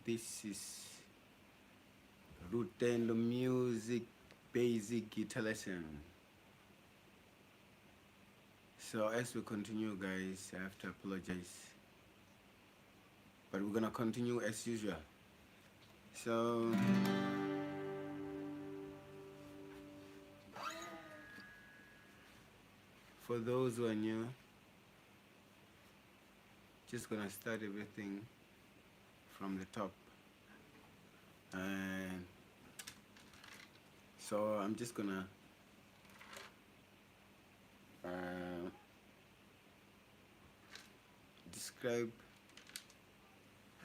This is Rutendo Music Basic Guitar Lesson. So as we continue, guys, I have to apologize, but we're gonna continue as usual. So for those who are new, just gonna start everything from the top, and so I'm just gonna describe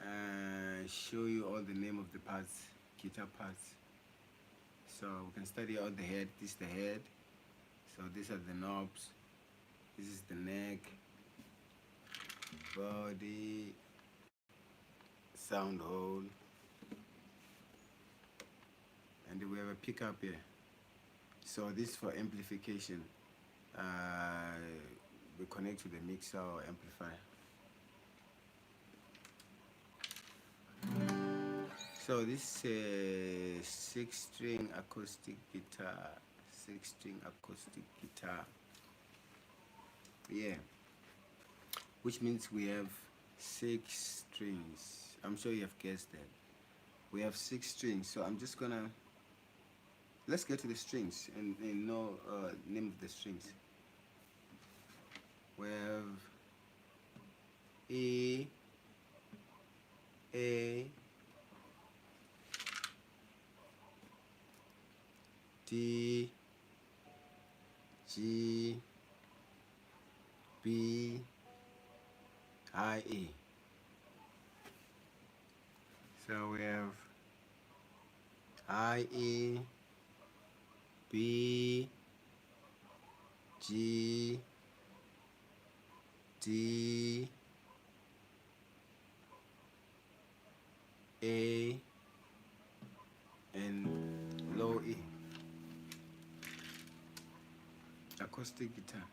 and show you all the name of the parts, guitar parts. So we can study out the head. This is the head. So these are the knobs. This is the neck, body, sound hole, and we have a pickup here. So this is for amplification. We connect to the mixer or amplifier. So this is a 6-string acoustic guitar. 6-string acoustic guitar. Yeah. Which means we have 6 strings. I'm sure you have guessed that. We have 6 strings. So I'm just gonna, let's get to the strings and know name of the strings. We have E, A, D, G, B, I, E. So we have I, E, B, G, D, A, and low E. Acoustic guitar.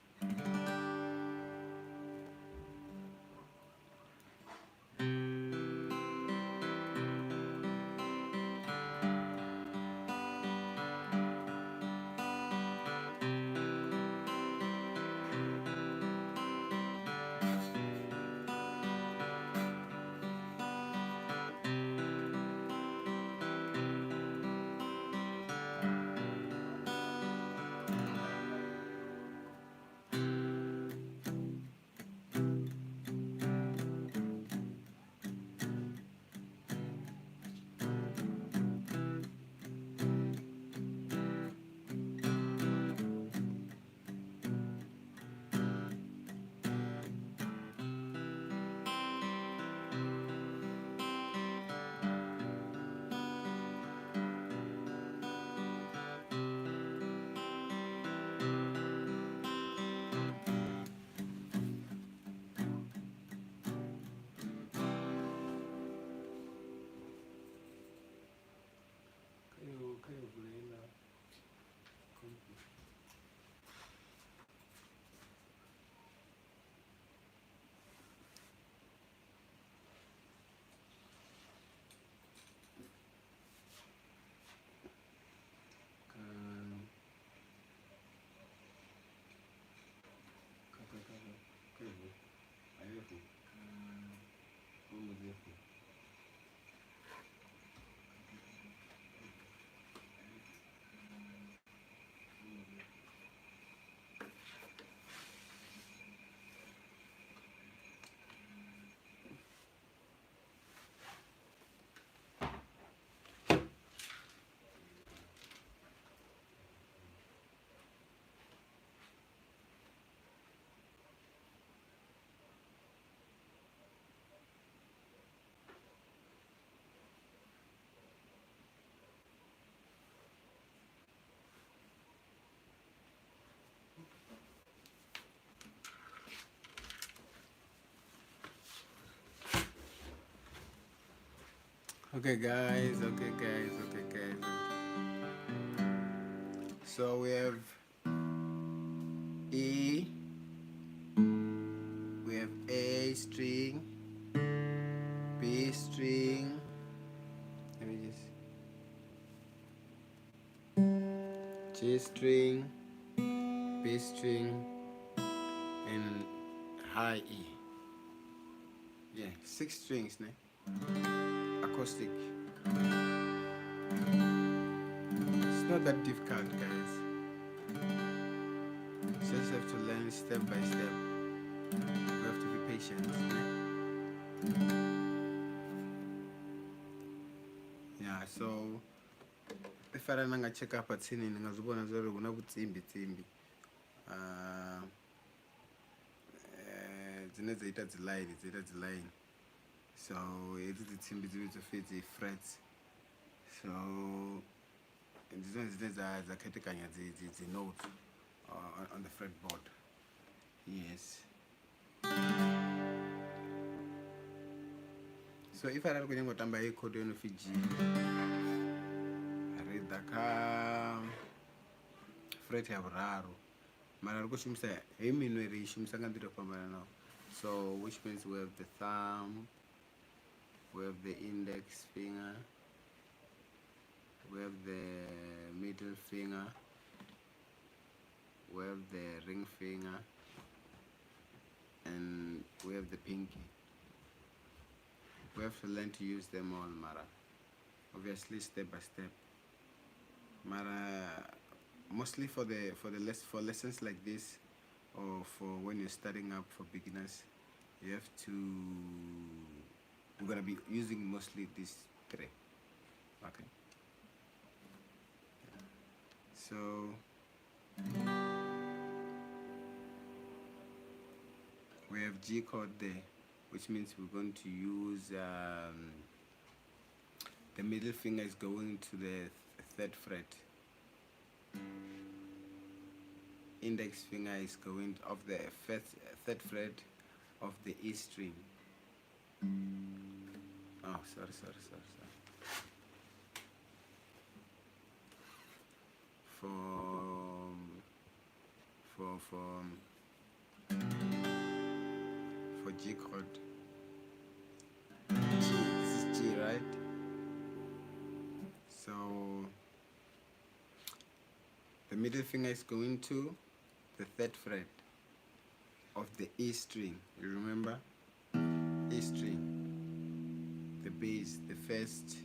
Okay guys, so we have E, we have A string, B string, G string, B string, and high E. Yeah, 6 strings, ne? Acoustic. It's not that difficult, guys. You just have to learn step by step. You have to be patient, ne? Yeah, so if I don't check up at sini ngazibona zori una butsimbi tsimbi dzine dzaita dziline so hedzi dzitsimbi dzive dzofedzi frets so ndizone dzine dzakatekanya dzinotes on the fretboard. Yes, so if arari kunyangotamba yekodo inofi G redha ka fret yavhuraru mara ari kushumisa heminwe reishumisa ngandiro kupambana nawo. So which means we have the thumb, we have the index finger, we have the middle finger, we have the ring finger, and we have the pinky. We have to learn to use them all, Mara. Obviously, step by step. Mara, mostly for lessons like this, or for when you're starting up for beginners, you have to. We're gonna be using mostly these three. Okay. So. We have G chord there, which means we're going to use the middle finger is going to the third fret. Index finger is going off the third fret of the E string. Oh, sorry. For G chord, G, this is G, right? So the middle finger is going to the third fret of the E string. You remember? E string, the bass, the first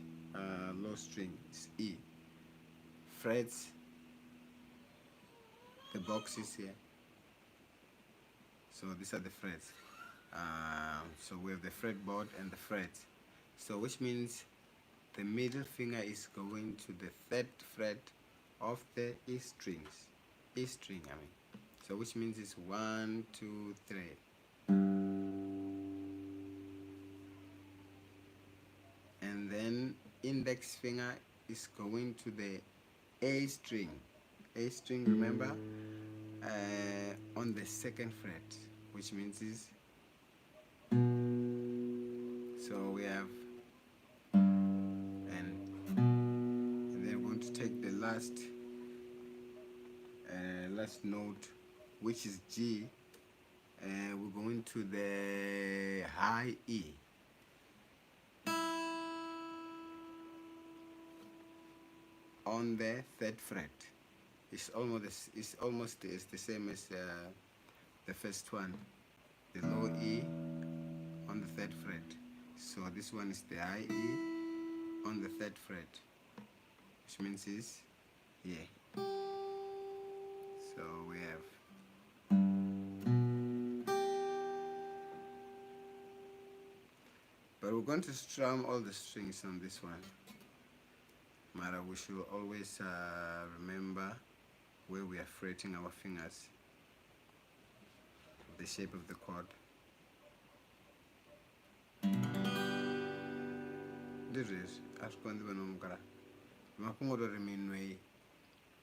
low string is E. Frets, the boxes here. So these are the frets. So we have the fretboard and the frets. So which means the middle finger is going to the third fret of the E strings. E string, I mean. So which means it's 1, 2, 3. And then index finger is going to the A string. A string, remember, on the second fret, which means is. So we have, and then we're going to take the last note, which is G, and we're going to the high E. On the third fret. It's almost the same as the first one, the low E on the third fret. So this one is the high E on the third fret, which means is here. So we have but we're going to strum all the strings on this one. Mara, we should always remember where we are fretting our fingers, the shape of the chord. This is as minwe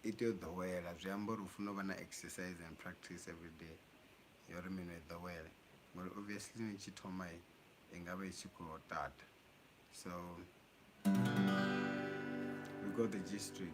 ito the way as jambo ufuna exercise and practice every day. Your minwe the way. Well, obviously ni chitomai engabe chiko that. So we got the G string.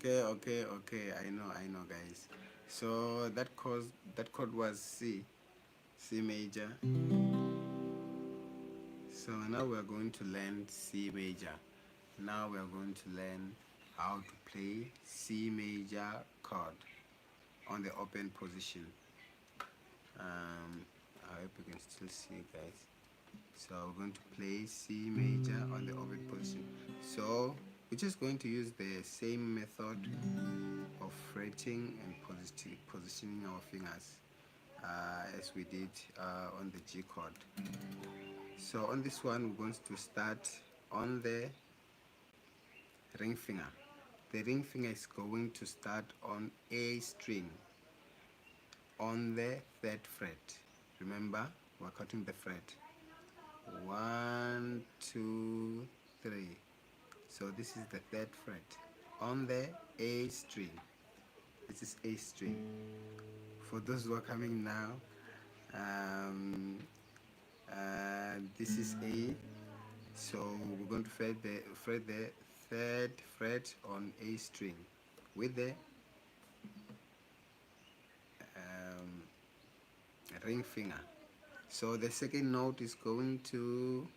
Okay. I know, guys. So that chord was C major. So now we are going to learn C major. Now we are going to learn how to play C major chord on the open position. I hope you can still see, guys. So we're going to play C major on the open position. So we're just going to use the same method of fretting and positioning our fingers as we did on the G chord. So on this one, we're going to start on the ring finger. The ring finger is going to start on A string on the 3rd fret. Remember, we're cutting the fret. 1, 2, 3. So this is the 3rd fret on the A string. This is A string. For those who are coming now, this is A. So we're going to fret the 3rd fret on A string with the ring finger. So the second note is going to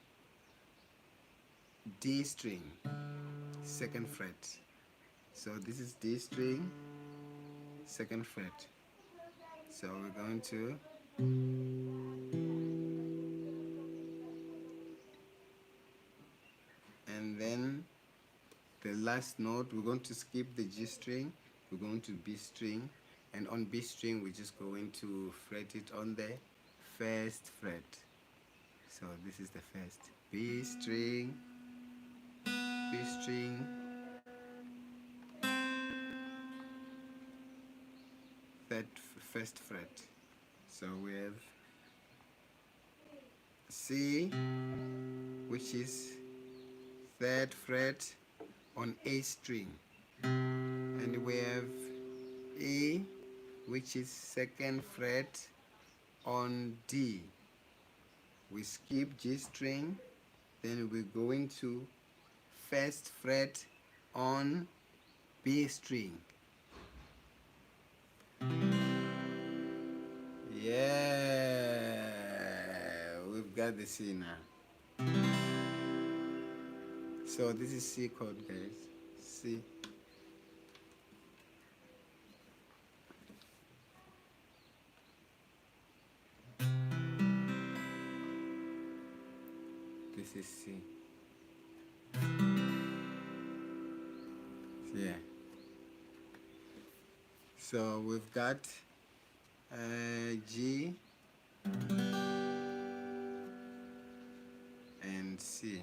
D string, 2nd fret. So this is D string, 2nd fret. So we're going to and then the last note, we're going to skip the G string, we're going to B string, and on B string we're just going to fret it on the 1st fret. So this is the 1st. B string, B string, 1st fret. So we have C, which is 3rd fret on A string, and we have E, which is 2nd fret on D. We skip G string, then we're going to 1st fret on B string. Yeah, we've got the C now. So this is C chord, guys. C. This is C. Yeah. So we've got G and C.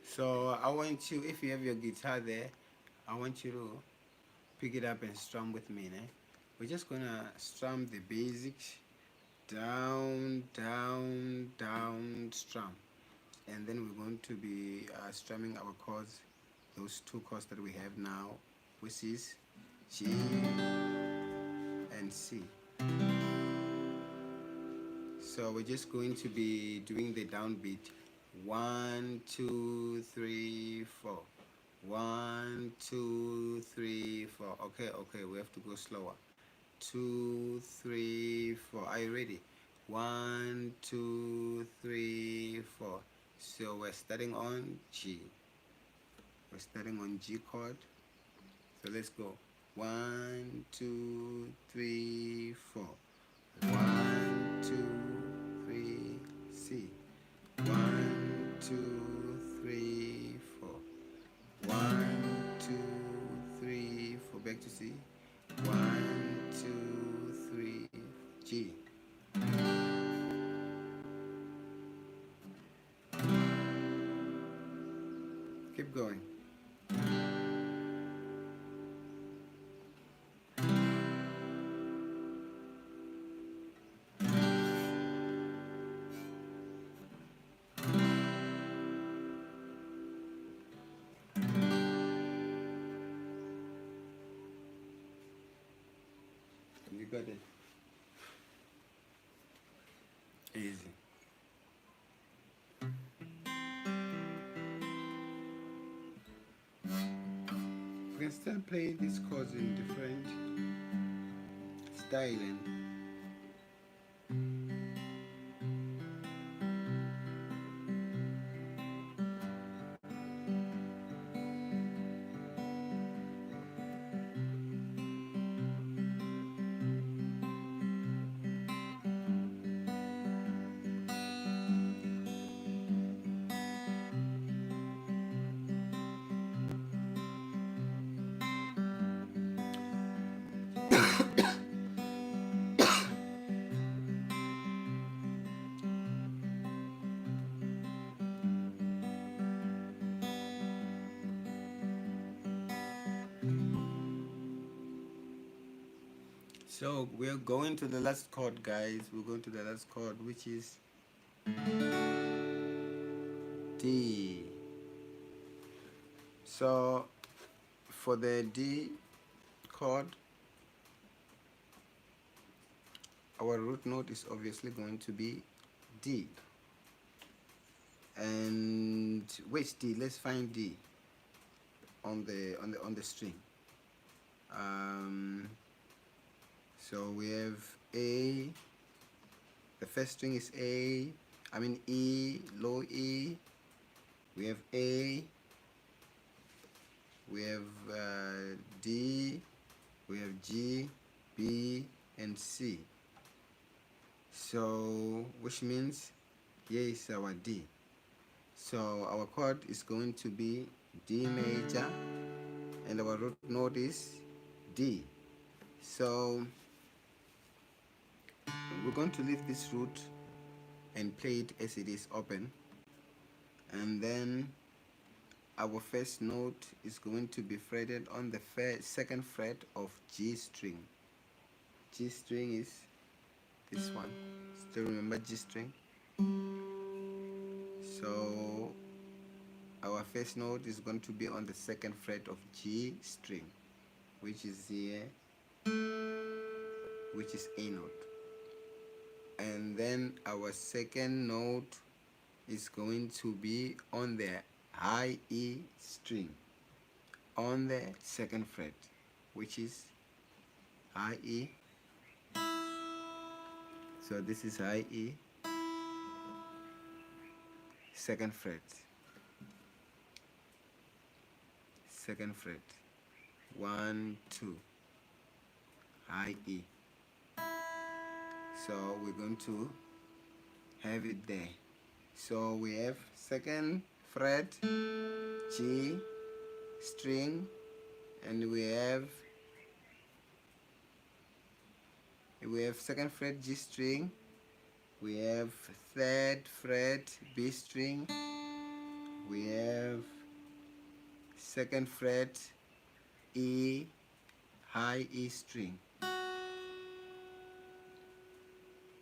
So I want you, if you have your guitar there, I want you to pick it up and strum with me. We're just gonna strum the basics, down, down, down, strum, and then we're going to be strumming our chords, those 2 chords that we have now, which is G and C. So we're just going to be doing the downbeat. 1, 2, 3, 4. 1, 2, 3, 4. Okay, we have to go slower. 2, 3, 4. Are you ready? 1, 2, 3, 4. So we're starting on G. We're starting on G chord. So let's go. 1, 2, 3, 4. 1, 2, 3, C. 1, 2, 3, 4. 1, 2, 3, 4. Back to C. 1, 2, 3, G. Keep going. You got it. Easy. We can still play these chords in different styling. So we're going to the last chord, guys. We're going to the last chord, which is D. So for the D chord, our root note is obviously going to be D. And which D? Let's find D on the string. So we have A. The first string is A. I mean E, low E. We have A. We have D. We have G, B, and C. So which means here is our D. So our chord is going to be D major, and our root note is D. So we're going to leave this root and play it as it is open, and then our first note is going to be fretted on the second fret of G string. G string is this one. Still remember G string? So our first note is going to be on the second fret of G string, which is here, which is A note. And then our second note is going to be on the high E string on the second fret, which is high E. So this is high E, second fret, second fret, 1, 2, high E. So we're going to have it there. So we have second fret G string, and we have second fret G string, we have third fret B string, we have second fret E, high E string,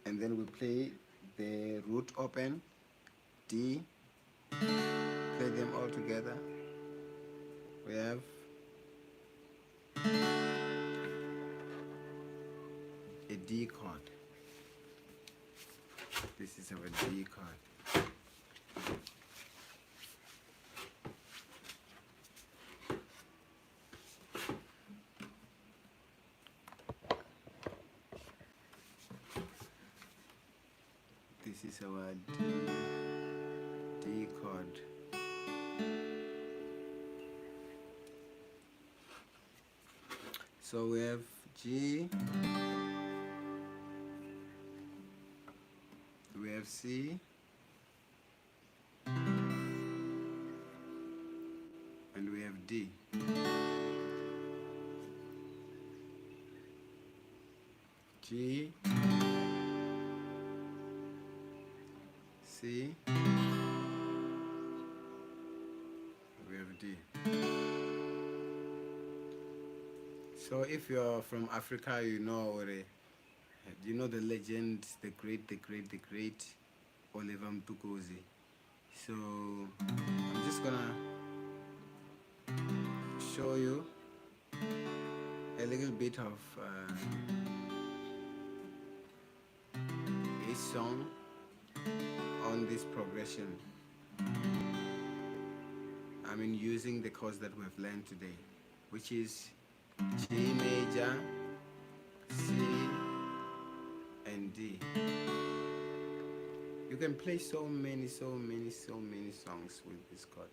and then we play the root open D, play them all together. We have a D chord. This is our D chord. This is our D chord. So we have G, we have C, and we have D. G, C, we have D. So if you're from Africa, you know the legend, the great Oliver Mtukudzi. So I'm just gonna show you a little bit of his song on this progression. I mean, using the chords that we've learned today, which is G major, C, and D. You can play so many songs with this chord.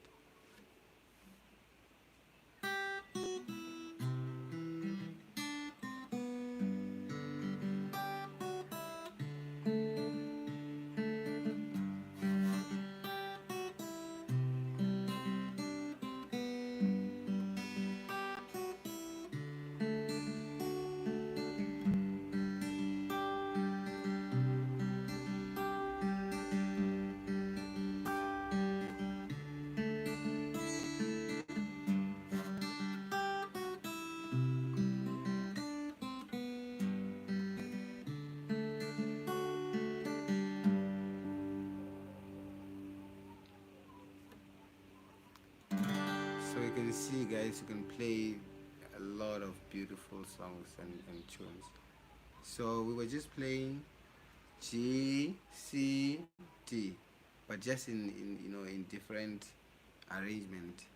So you can see, guys, you can play a lot of beautiful songs and tunes. So we were just playing G, C, D, but just in different arrangement.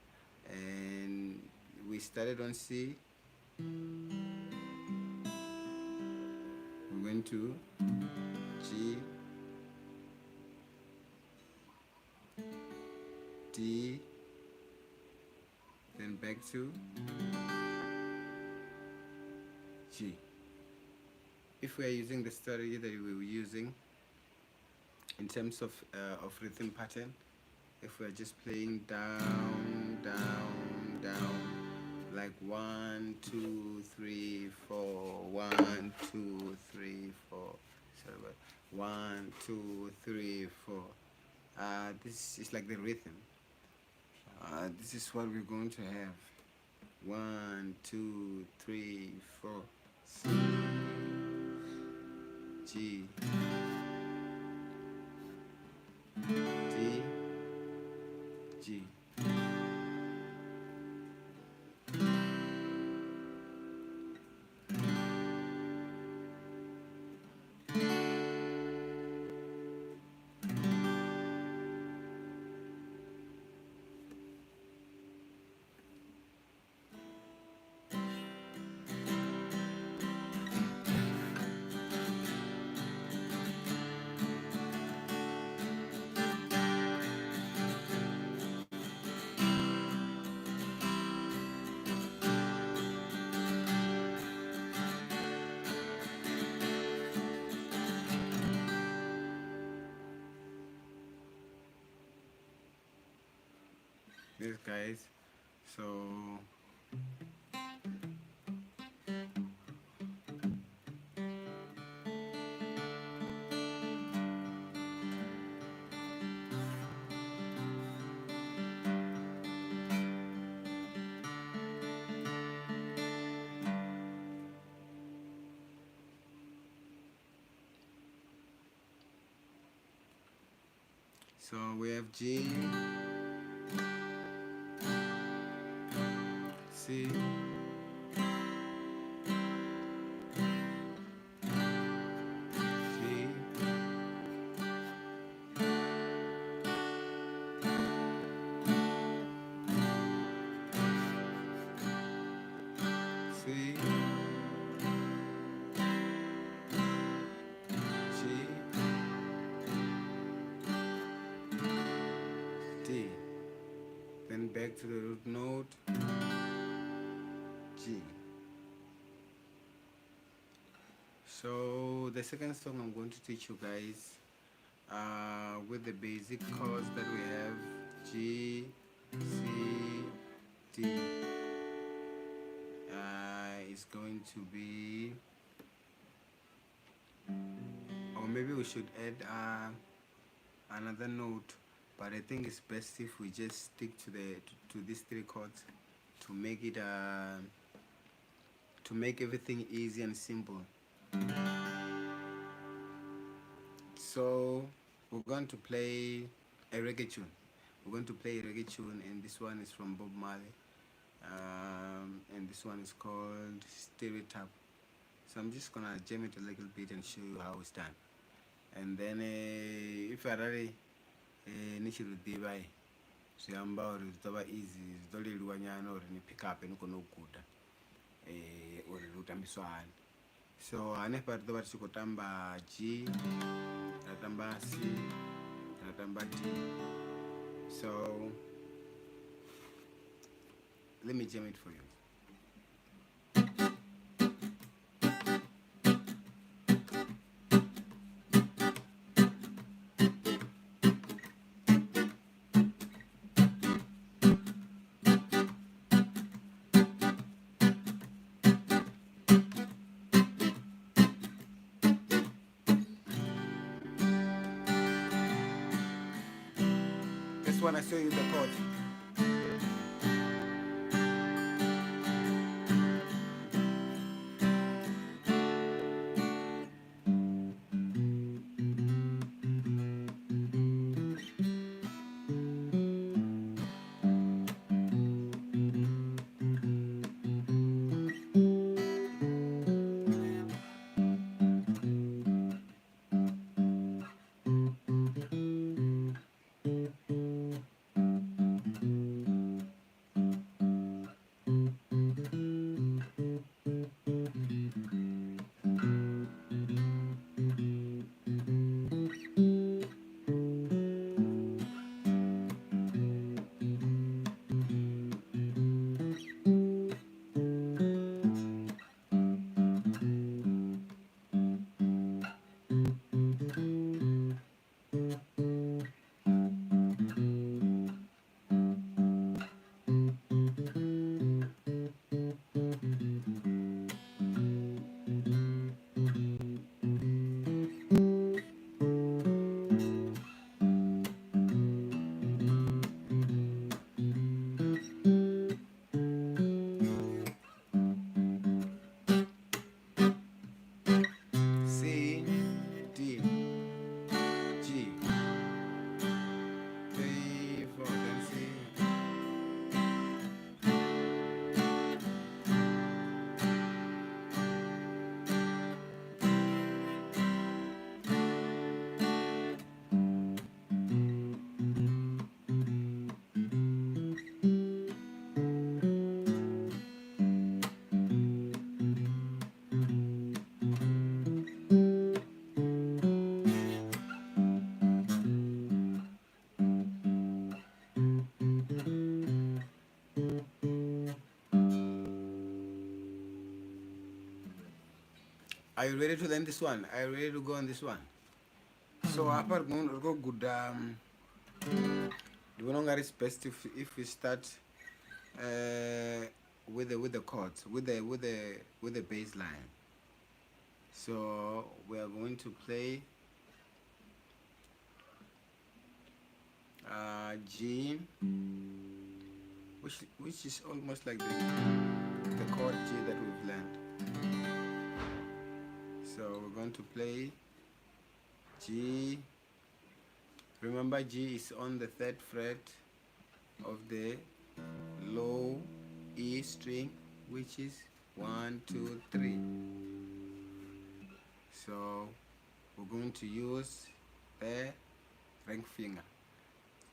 And we started on C. We went to G, D, then back to G. If we are using the strategy that we were using in terms of rhythm pattern, if we are just playing down, down, down, like 1, 2, 3, 4, 1, 2, 3, 4. Sorry, but 1, 2, 3, 4. This is like the rhythm. This is what we're going to have. 1, 2, 3, 4. C, G, D, G. This, guys. So we have G, C, G, C, G, D. Then back to the root note, G. So the second song I'm going to teach you guys with the basic chords that we have: G, C, D. Is going to be, or maybe we should add another note, but I think it's best if we just stick to these three chords to make it to make everything easy and simple. So we're going to play a reggae tune. We're going to play a reggae tune, and this one is from Bob Marley, and this one is called Stereotype. So I'm just gonna jam it a little bit and show you how it's done. And then if I really nichirudiva zviamba uri zitova easy, zitoleriwa nyana uri ni pick up inokona kuguta uri rutambiswa hani. So hanepa titova tichikotamba G, tatamba C, tatamba D. So let me jam it for you. This one I show you the chord. C, D, G, 3, 4, then C. Are you ready to learn this one? Are you ready to go on this one? So apart go good the one is best if we start with the chords, with the bass line. So we are going to play G, which is almost like the chord G that we've learned. So we're going to play G. Remember, G is on the 3rd fret of the low E string, which is 1, 2, 3. So we're going to use the ring finger.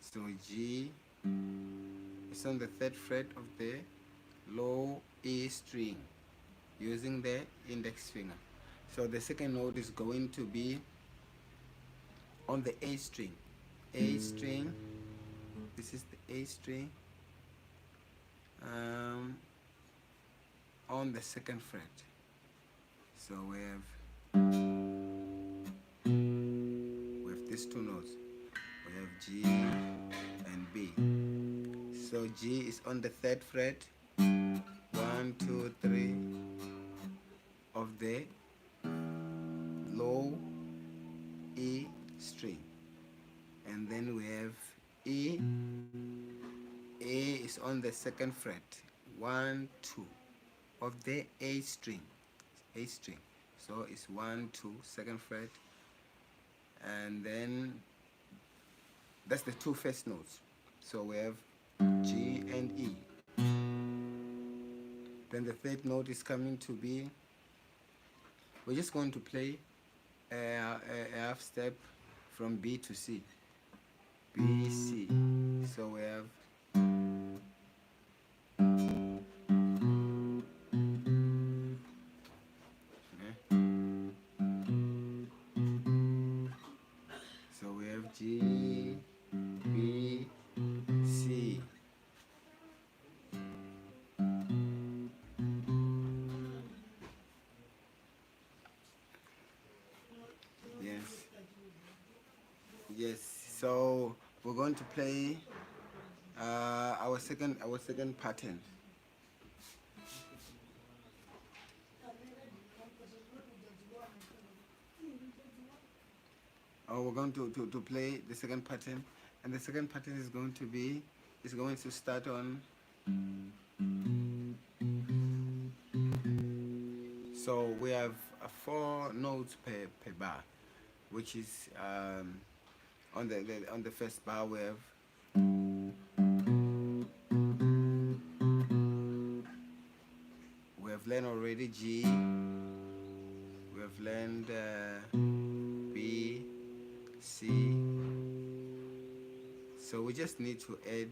So G is on the 3rd fret of the low E string using the index finger. So the second note is going to be on the A string. A string, this is the A string, on the 2nd fret. So we have We have these two notes. We have G and B. So G is on the third fret, 1, 2, 3 of the low E string. And then we have E. A is on the second fret, 1, 2 of the A string. A string. So it's 1, 2, second fret. And then that's the two first notes. So we have G and E. Then the third note is coming to be, we're just going to play a half step from B to C. B, C. So we have G, B, C. Yes. Yes. So we're going to play our second pattern. We're going to play the second pattern, and the second pattern is going to start on. So we have 4 notes per bar, which is on the first bar we have learned already G, we have learned B, C. So we just need to add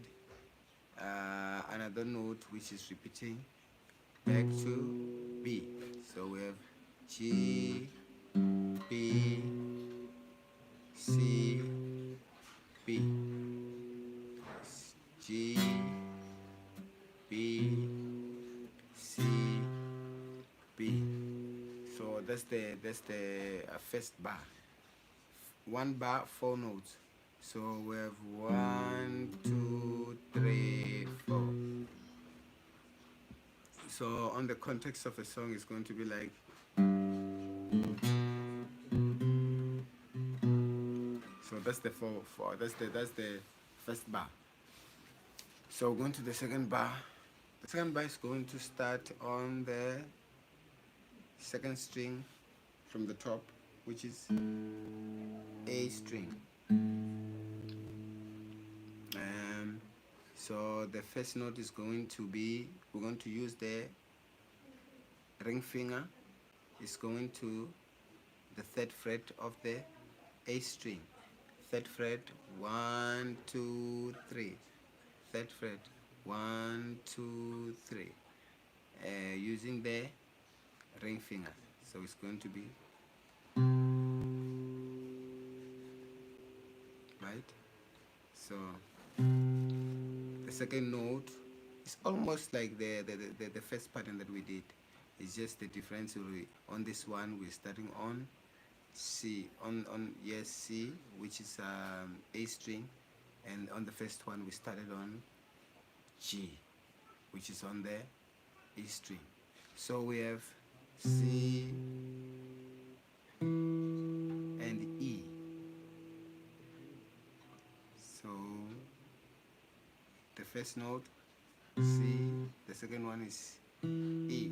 another note which is repeating back to B. So we have G, B, C, B, G, B, C, B. So that's the first bar. 1 bar, 4 notes. So we have 1, 2, 3, 4. So on the context of a song, it's going to be like. So that's the 4. That's the first bar. So going to the second bar. The second bar is going to start on the second string from the top, which is A string. So the first note is going to be, we're going to use the ring finger. It's going to the 3rd fret of the A string. 3rd fret, 1, 2, 3. 3rd fret, 1, 2, 3. Using the ring finger. So it's going to be right. So the second note is almost like the first pattern that we did. It's just the difference. On this one we're starting on C, on C, which is A string, and on the first one we started on G, which is on the A string. So we have C and E. So the first note C, the second one is E.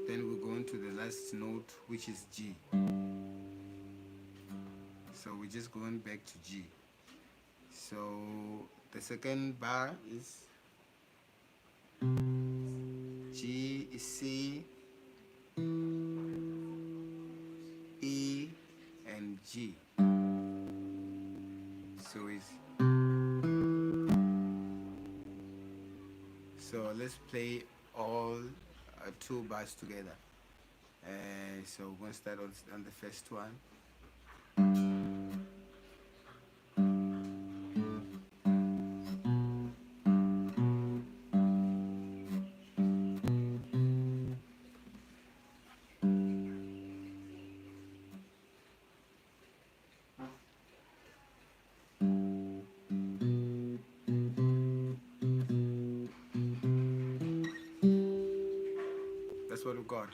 Then we go into the last note, which is G. So we're just going back to G. So the second bar is G, C, E, and G. So let's play all 2 bars together. So we're going to start on the first one. that's what we got.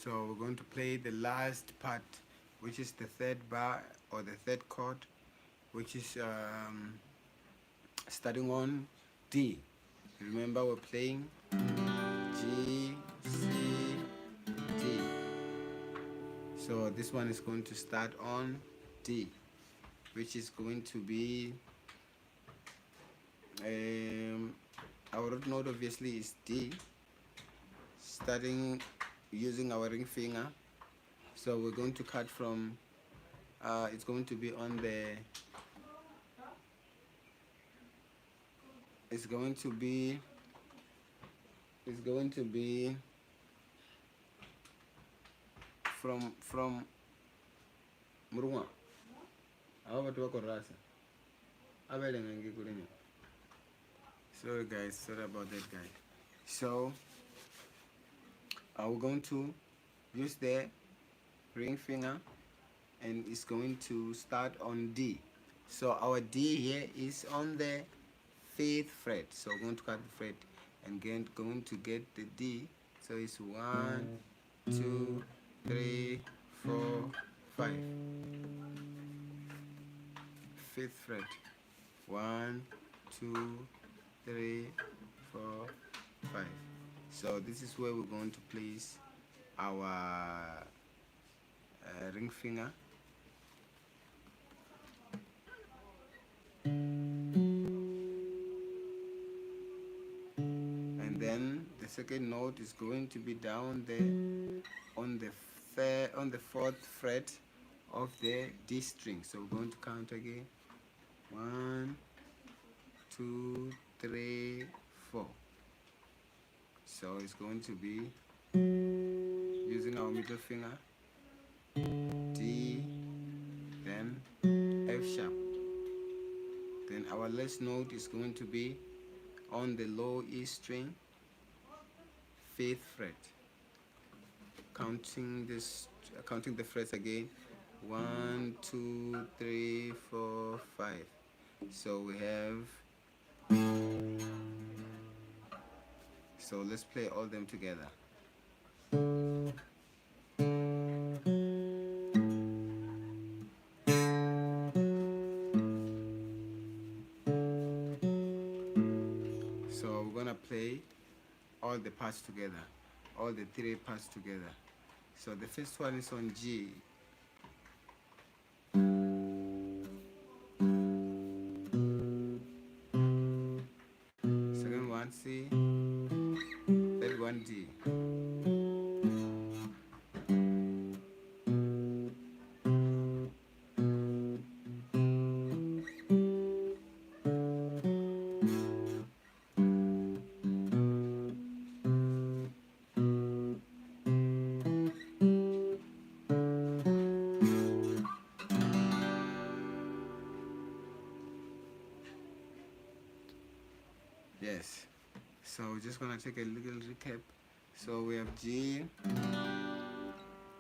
So we're going to play the last part, which is the third bar or the third chord, which is starting on D. Remember, we're playing G, C, D. So this one is going to start on D, which is going to be our root note obviously is D, starting using our ring finger. So we're going to cut from it's going to be on the it's going to be from Murunga. Sorry guys, sorry about that guy. So we're going to use the ring finger, and it's going to start on D. So our D here is on the 5th fret. So we're going to cut the fret and going to get the D. So it's 1, 2, 3, 4, 5. 5th fret. 1, 2, 3, 4, 5. So this is where we're going to place our ring finger. And then the second note is going to be down there on the 4th fret of the D string. So we're going to count again. 1, 2, 3, 4. So it's going to be using our middle finger, D, then F sharp. Then our last note is going to be on the low E string, 5th fret. Counting the frets again. 1, 2, 3, 4, 5. So we have. So let's play all them together. So we're gonna play all the parts together, all the 3 parts together. So the first one is on G. Second one C. Third one D. Yes. So we're just gonna take a little recap. So we have G, we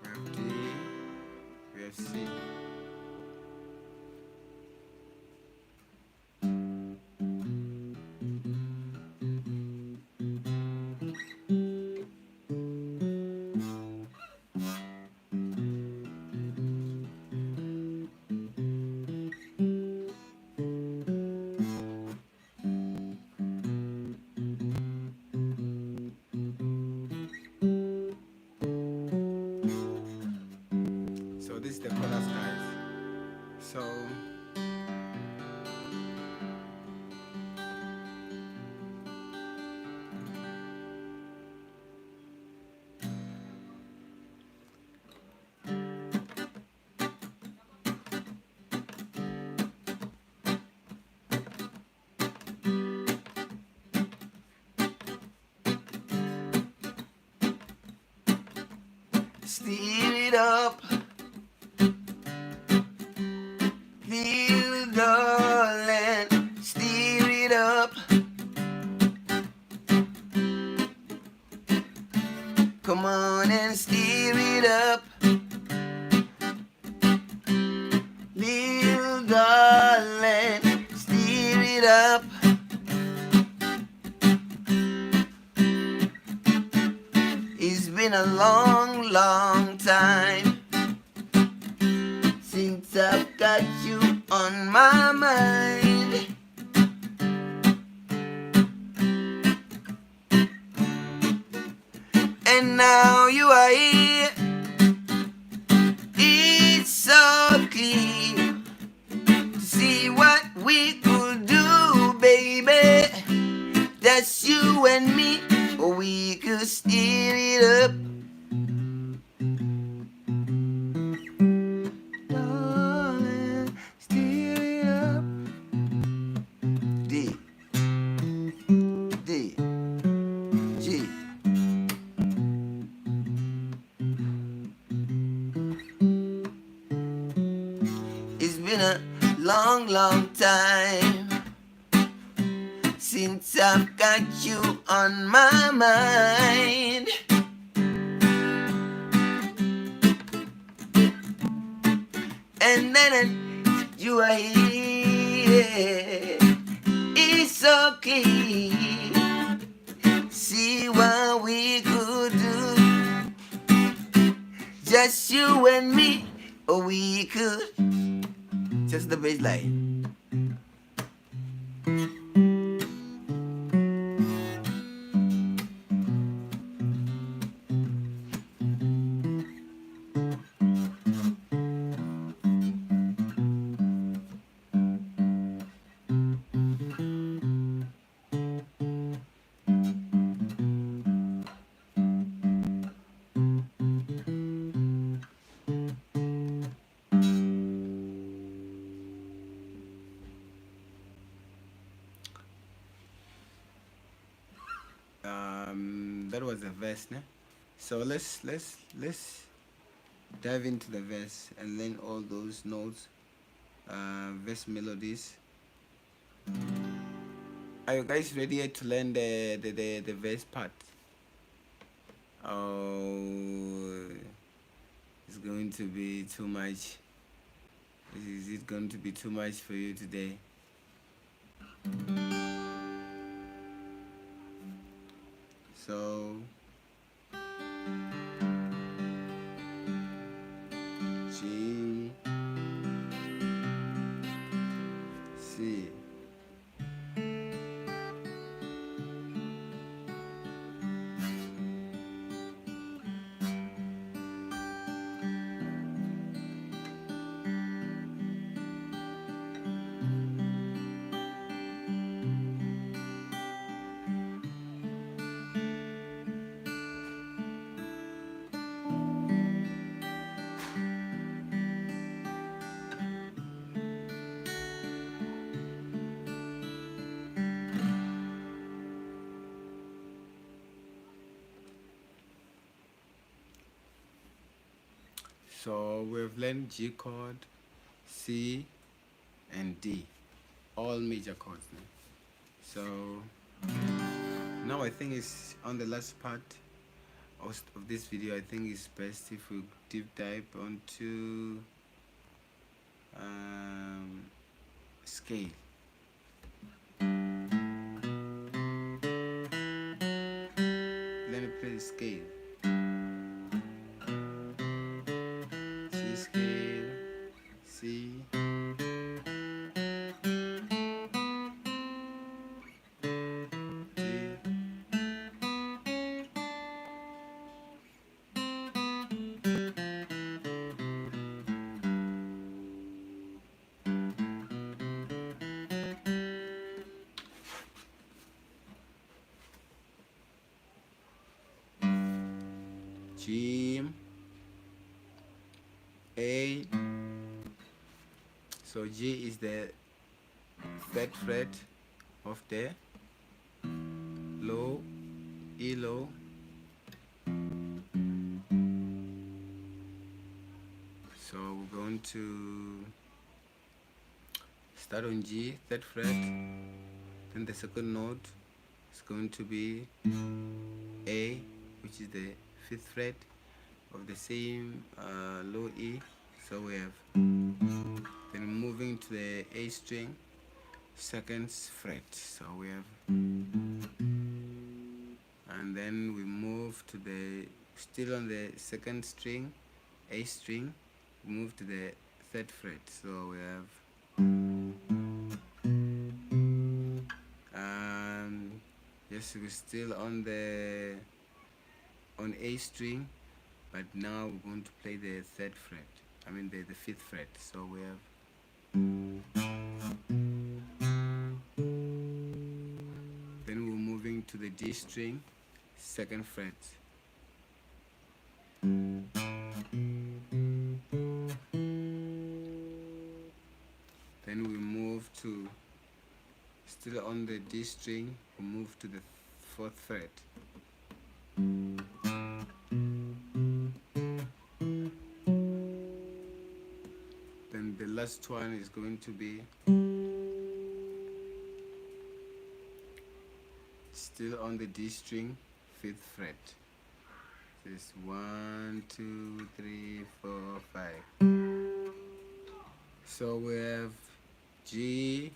have D, we have C. So this is the chorus, guys. So steer it up, feel the land, steer it up. Come on and steer it up. Feel the land, steer been a long, long time since I've got you on my mind. And now you are here. It's so clear to see what we could do, baby. Just you and me, or we could steer it up. Darling, steer it up. D, D, G. It's been a long, long time since I've got you on my mind. And then you are here. It's okay. See what we could do. Just you and me, or we could. Just the bass line. That was a verse, né? So let's dive into the verse and learn all those notes, verse melodies. Are you guys ready to learn the verse part? Oh, it's going to be too much. Is it going to be too much for you today? So G, C, so we've learned G chord, C, and D, all major chords now. So now I think it's on the last part of this video. I think it's best if we deep dive onto scale. Let me play the scale. C scale, C, D, G, A. So G is the third fret of the low, E low, so we're going to start on G, third fret, then the second note is going to be A, which is the fifth fret of the same low E. So we have, then moving to the A string, second fret. So we have and then we move to the, still on the second string, A string, move to the third fret. So we have yes, we're still on the A string, but now we're going to play the third fret, I mean the fifth fret. So we have, then we're moving to the D string, second fret. Then we move to, still on the D string, we move to the fourth fret. Then the last one is going to be still on the D string, fifth fret. This 1, 2, 3, 4, 5. So we have G,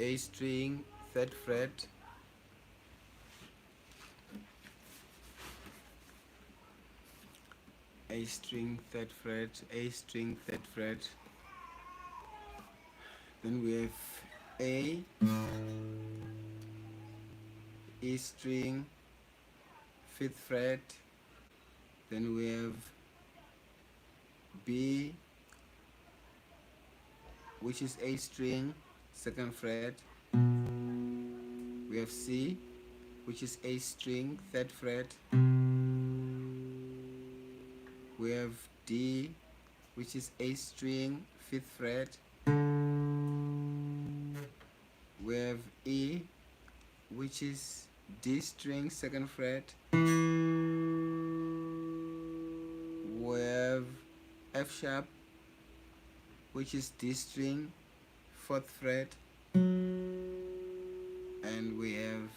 A string, third fret, A string, third fret, A string, third fret. Then we have A, E string, fifth fret. Then we have B, which is A string, second fret. We have C, which is A string, third fret. We have D, which is A string, fifth fret. We have E, which is D string, second fret. We have F sharp, which is D string, fourth fret. And we have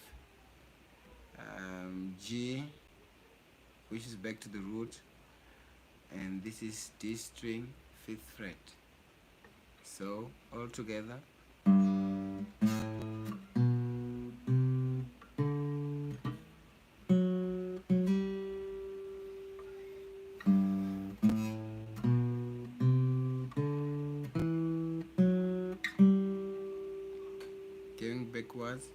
G, which is back to the root, and this is D string, fifth fret. So all together, going backwards.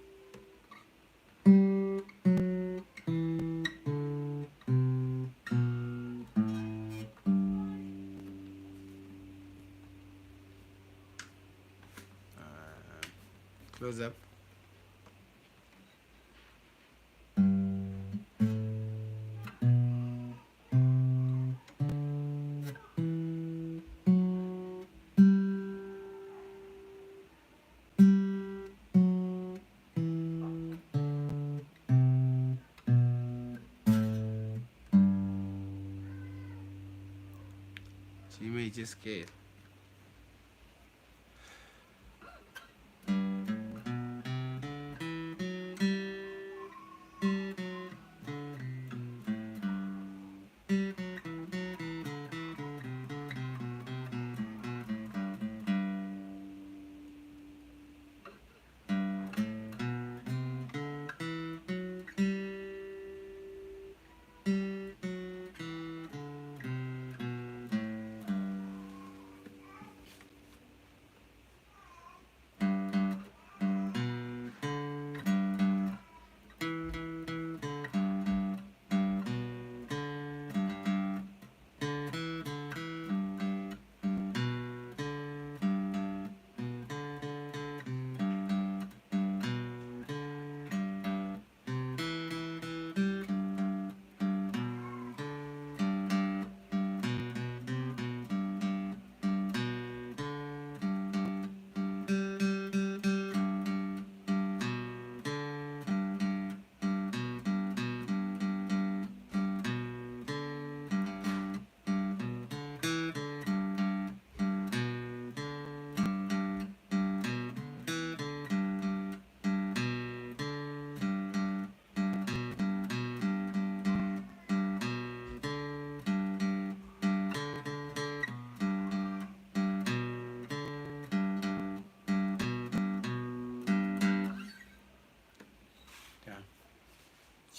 Close up. She may just get.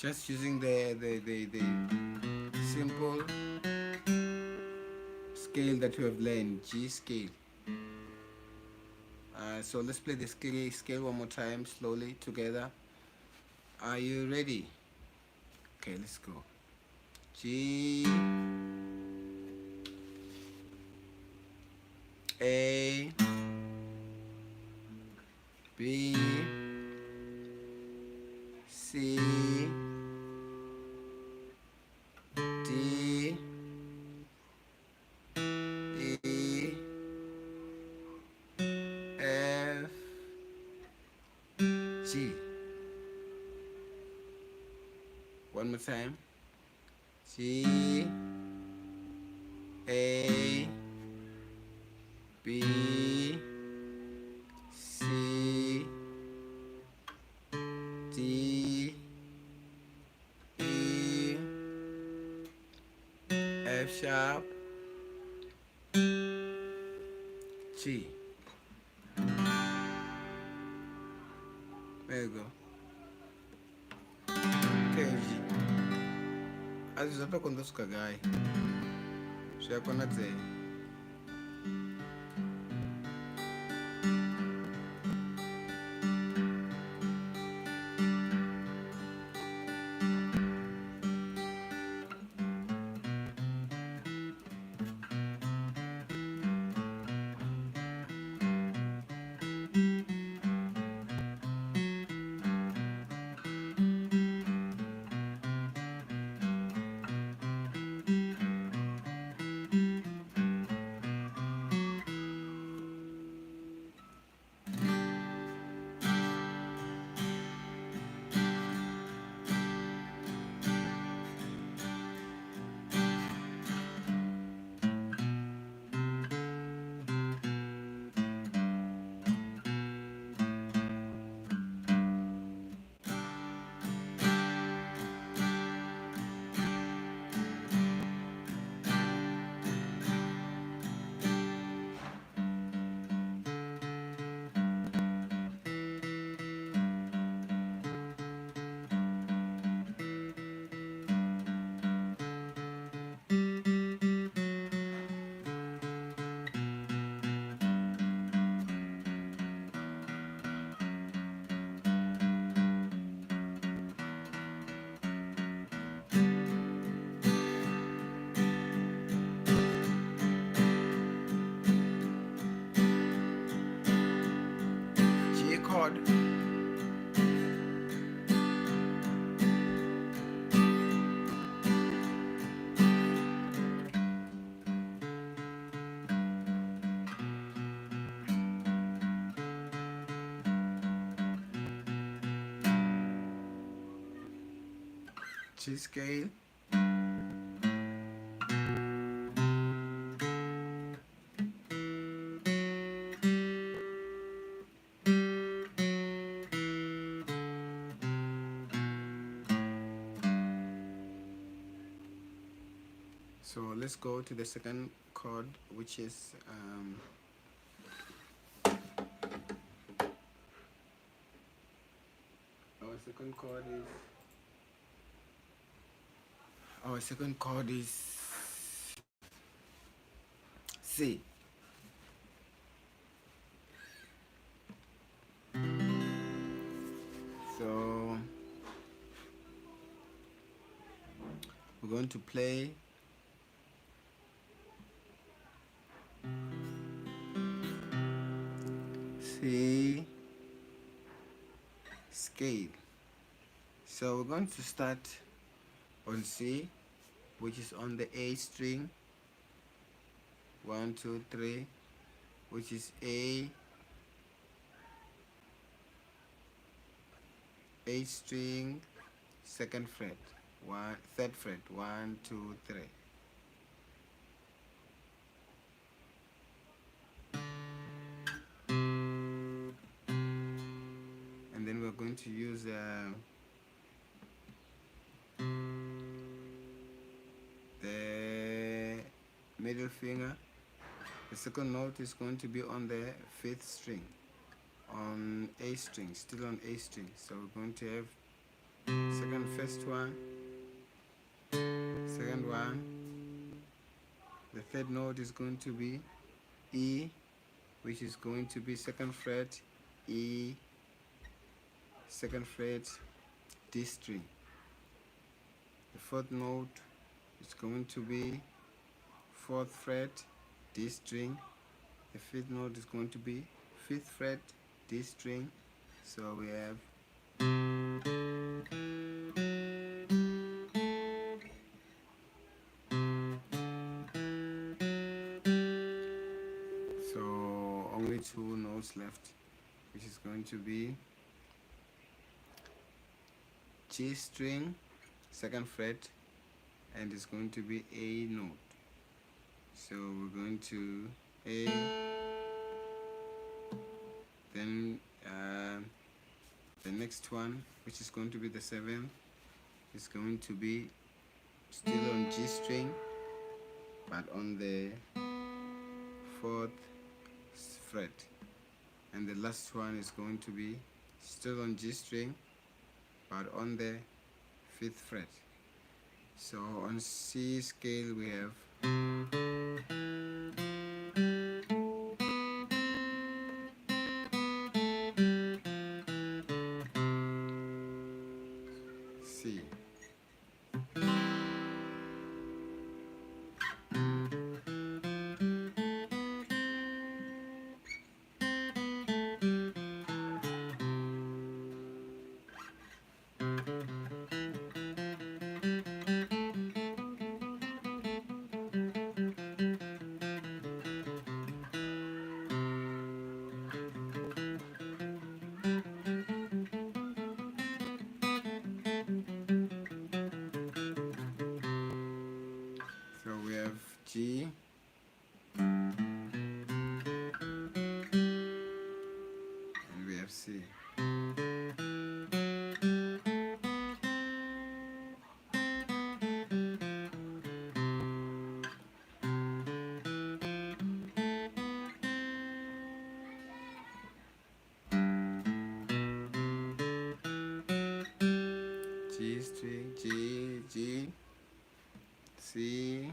just using the simple scale that we have learned, G scale. So let's play the scale one more time slowly together. Are you ready? Okay, let's go. G, A, B, C, D, E, F, G. One more time. G, A, B, C, D, E, F sharp, G. There you go. Okay, G. As you talk on those guy, so I cannot say. G chord. G scale. So let's go to the second chord, which is our second chord is C. So we're going to play C scale. So we're going to start on C, which is on the A string. 1, 2, 3, which is A string, second fret, third fret, 1, 2, 3. And then we're going to use the middle finger. The second note is going to be on the 5th string, on A string, still on A string. So we're going to have first one, second one. The third note is going to be E, which is going to be second fret, E, second fret, D string. The fourth note is going to be fourth fret, D string. The fifth note is going to be fifth fret, D string. So we have only two notes left, which is going to be G string, second fret, and it's going to be A note. So we're going to A, then the next one, which is going to be the seventh, is going to be still on G string, but on the fourth fret, and the last one is going to be still on G string, but on the fifth fret. So on C scale we have C. So we have G, and we have C. G string, G, G, C,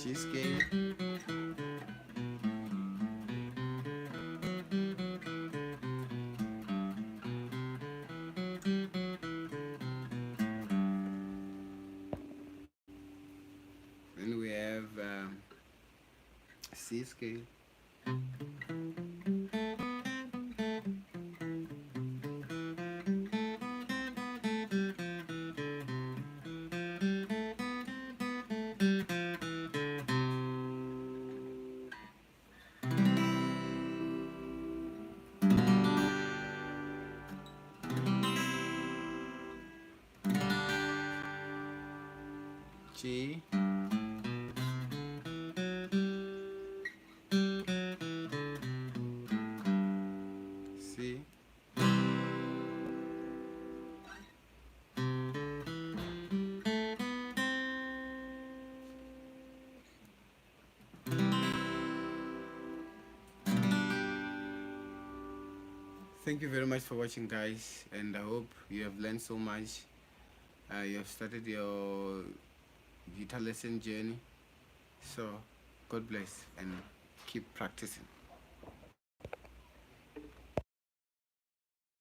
G scale, then we have C scale, G, C, Thank you very much for watching, guys, and I hope you have learned so much. You have started your guitar lesson journey. So God bless and keep practicing.